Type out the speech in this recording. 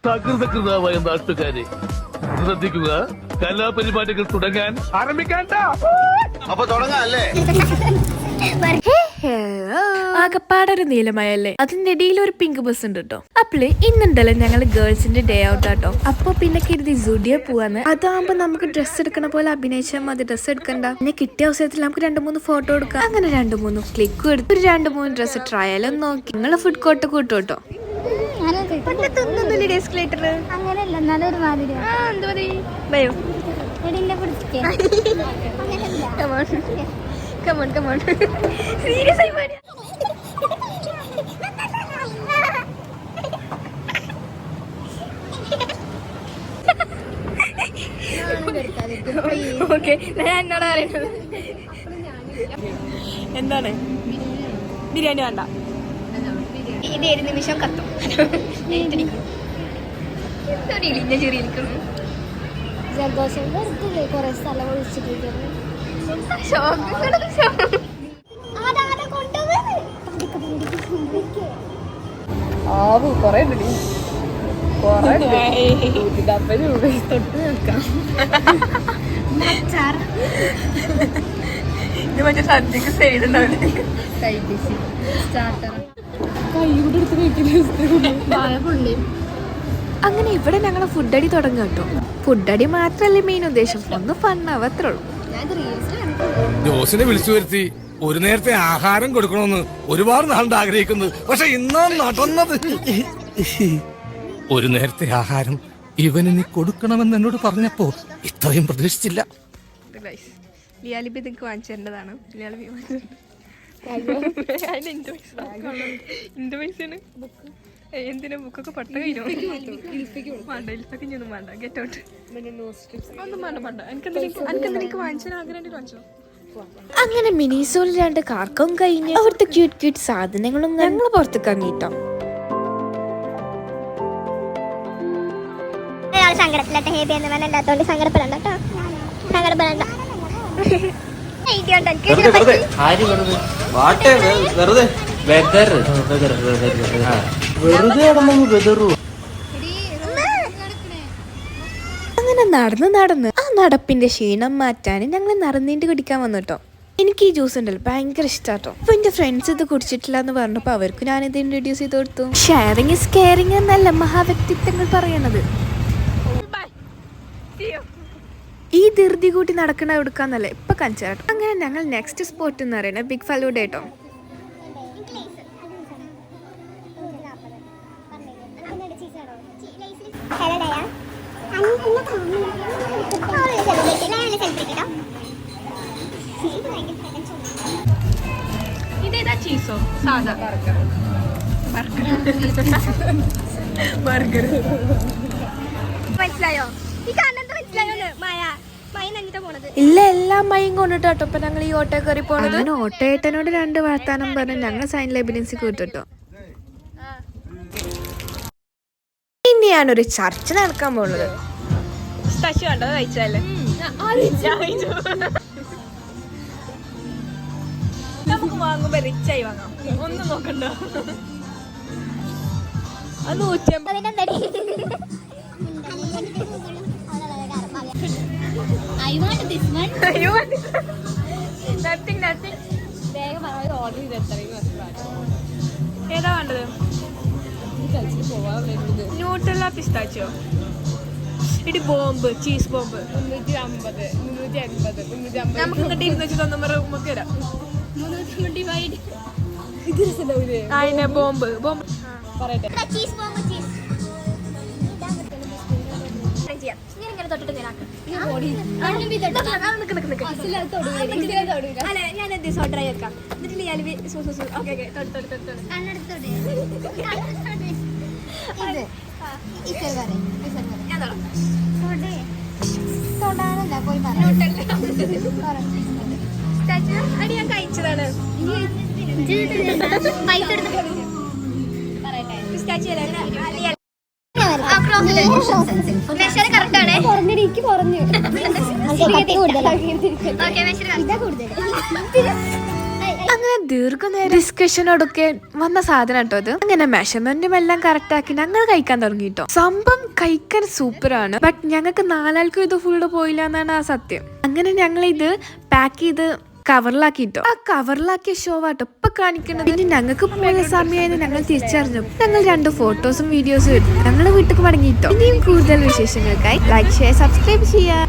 സകൃതകൃതമായ നാട്ടുകാരെ ശ്രദ്ധിക്കുക, കലാപരിപാടികൾ തുടങ്ങാൻ ആരംഭിക്കാൻ. അപ്പൊ തുടങ്ങാല്ലേ? ആകപ്പാടൊരു നീലമയല്ലേ, അതിന്റെ ഇടയിൽ ഒരു പിങ്ക് ബസ് ഉണ്ട് കേട്ടോ. അപ്പള് ഇന്നുണ്ടല്ലോ ഞങ്ങള് ഗേൾസിന്റെ ഡേ ഔട്ട് ആട്ടോ. അപ്പൊ പിന്നെ കരുതി സുഡിയോ പോവാന്ന്. അതാകുമ്പോ നമുക്ക് ഡ്രസ്സ് എടുക്കണ പോലെ അഭിനയിച്ചാൽ മതി, ഡ്രസ്സ് എടുക്കണ്ട. പിന്നെ കിട്ടിയ അവസരത്തിൽ നമുക്ക് 2-3 ഫോട്ടോ എടുക്കാം. അങ്ങനെ 2-3 ക്ലിക്കും എടുത്ത് ഒരു 2-3 ഡ്രസ്സ് ട്രയലും നോക്കി നിങ്ങള് ഫുഡ് കോർട്ട് കൂട്ടും കേട്ടോ. എന്താണ് ബിരിയാണി വേണ്ട, ഇതേത് നിമിഷം കത്തും. ജലദോഷം വെറുതെ കൊറേ സ്ഥലം ഒഴിച്ചിട്ട് ആവു കൊറേ തൊട്ട് വെക്കാം. ഇത് മറ്റേ സദ്യക്ക് സൈഡ് ഉണ്ടാവില്ലേ, കൈ കൂടെ എടുത്ത് കഴിക്കില്ല. അങ്ങനെ ഇവിടെ ഞങ്ങള് ഫുഡടി തുടങ്ങും കേട്ടോ. ഫുഡടി മാത്രല്ലേ മെയിൻ ഉദ്ദേശം, ഒന്ന് ഫണ്ണാവും, അത്രേ ഉള്ളൂ. ജോസിനെ വിളിച്ചു വരുത്തി ഒരു നേരത്തെ ആഹാരം കൊടുക്കണമെന്ന് ഒരുപാട് നാളുണ്ട് ആഗ്രഹിക്കുന്നത്. പക്ഷെ ഇന്നാണ് നടന്നത്. ഒരു നേരത്തെ ആഹാരം ഇവന് നീ കൊടുക്കണമെന്ന് എന്നോട് പറഞ്ഞപ്പോ ഇത്രയും പ്രതീക്ഷിച്ചില്ല. ലിയാലിബി നിങ്ങൾക്ക് വാങ്ങിച്ചു തരേണ്ടതാണ്. എന്തിനാ ബുക്കൊക്കെ പട്ട കഴിഞ്ഞു വേണ്ട, ഇൽഫൊന്നും വേണ്ട. ഗെറ്റ് ഔട്ട് ഒന്നും വേണ്ട. എനിക്ക് വാങ്ങിച്ചാൽ ആഗ്രഹം വാങ്ങിച്ചോ. അങ്ങനെ മിനിസോൾ 2 കാർക്കും കഴിഞ്ഞ് അവിടുത്തെ ക്യൂട്ട് ക്യൂട്ട് സാധനങ്ങളും ഞങ്ങൾ പുറത്തേക്ക് അങ്ങീട്ടോ. സങ്കടത്തിലട്ടെ ഹേബി എന്ന് പറഞ്ഞാത്തോണ്ട് സങ്കടപ്പെടണ്ട കേട്ടോ, സങ്കടപ്പെടണ്ട. അങ്ങനെ നടന്ന് ആ നടപ്പിന്റെ ക്ഷീണം മാറ്റാൻ ഞങ്ങൾ നടന്നീണ്ട് കുടിക്കാൻ വന്നു കേട്ടോ. എനിക്ക് ഈ ജ്യൂസ് ഉണ്ടല്ലോ ഭയങ്കര ഇഷ്ടാട്ടോ. അപ്പൊ എന്റെ ഫ്രണ്ട്സ് ഇത് കുടിച്ചിട്ടില്ല എന്ന് പറഞ്ഞപ്പോ അവർക്ക് ഞാനിത് ഇൻട്രൊഡ്യൂസ് ചെയ്ത് കൊടുത്തു. ഷെയറിങ് ഇസ് കെയറിങ് എന്നല്ല മഹാവ്യക്തിത്വങ്ങൾ പറയണത്. ഈ ധൃതി കൂട്ടി നടക്കണ എടുക്കാന്നല്ലേ ഇപ്പൊ കാണിച്ചാട്ടോ. അങ്ങനെ ഞങ്ങൾ നെക്സ്റ്റ് സ്പോട്ട് എന്ന് പറയുന്നത് ബിഗ് ഫലൂഡ കേട്ടോ. ഇതേതാ ചീസോ സാധാ ബർഗർ? മനസ്സിലായോ? ഈ കാണുന്നത് മനസ്സിലായോ? മായ ഇല്ല, എല്ലാം മയും കൊണ്ടിട്ടോ. ഇപ്പൊ ഞങ്ങൾ ഈ ഓട്ടോ കയറി പോണത്. അങ്ങനെ ഓട്ടോയേട്ടനോട് 2 വർത്താനം പറഞ്ഞ് ഞങ്ങൾ സൈൻ ലൈബ്രൻസി കൂട്ടോ. ഇനി ഞാനൊരു ചർച്ച നടക്കാൻ പോണത്. കഴിച്ചാലേ നമുക്ക് വാങ്ങുമ്പോ റിച്ചായി വാങ്ങാം, ഒന്നും നോക്കണ്ട. അത് 150. I want this one. You want this one? Nothing. വേഗം ഓർഡർ ചെയ്ത് ഏതാ വേണ്ടത്? ന്യൂട്രല്ല പിസ്താച്ചിയോ? ഇടി ബോംബ്, ചീസ് ബോംബ് 350, 380, നമുക്ക് ഇങ്ങോട്ട് 290 നമുക്ക് തരാം. 320 അതിനെ ബോംബ് പറയട്ടെ. ചീസ് ബോംബ്, ചീസ് തൊട്ടിട്ട് ഞാൻ ദിവസം ഓർഡർ ചെയ്തേക്കാം. അടി ഞാൻ കഴിച്ചതാണ്. അങ്ങനെ ദീർഘനേരം ഡിസ്കഷനോടൊക്കെ വന്ന സാധനം കേട്ടോ അത്. അങ്ങനെ മെഷർമെന്റും എല്ലാം കറക്റ്റ് ആക്കി ഞങ്ങൾ കഴിക്കാൻ തുടങ്ങിട്ടോ. സംഭവം കഴിക്കാൻ സൂപ്പറാണ്. ബട്ട് ഞങ്ങൾക്ക് 4 ആൾക്കും ഇത് ഫുള്ള് പോയില്ല എന്നാണ് ആ സത്യം. അങ്ങനെ ഞങ്ങൾ ഇത് പാക്ക് ചെയ്ത് കവറിലാക്കിട്ടോ. ആ കവറിലാക്കിയ ഷോ ആട്ടോ ഇപ്പൊ കാണിക്കുന്നത്. ഇനി ഞങ്ങൾക്ക് പോയ സമയമായിരുന്നു ഞങ്ങൾ തിരിച്ചറിഞ്ഞു. ഞങ്ങൾ 2 ഫോട്ടോസും വീഡിയോസും എടുത്തു ഞങ്ങൾ വീട്ടിൽ മടങ്ങിയിട്ടോ. ഇനിയും കൂടുതൽ വിശേഷങ്ങൾക്കായി ലൈക്ക് ഷെയർ സബ്സ്ക്രൈബ് ചെയ്യാം.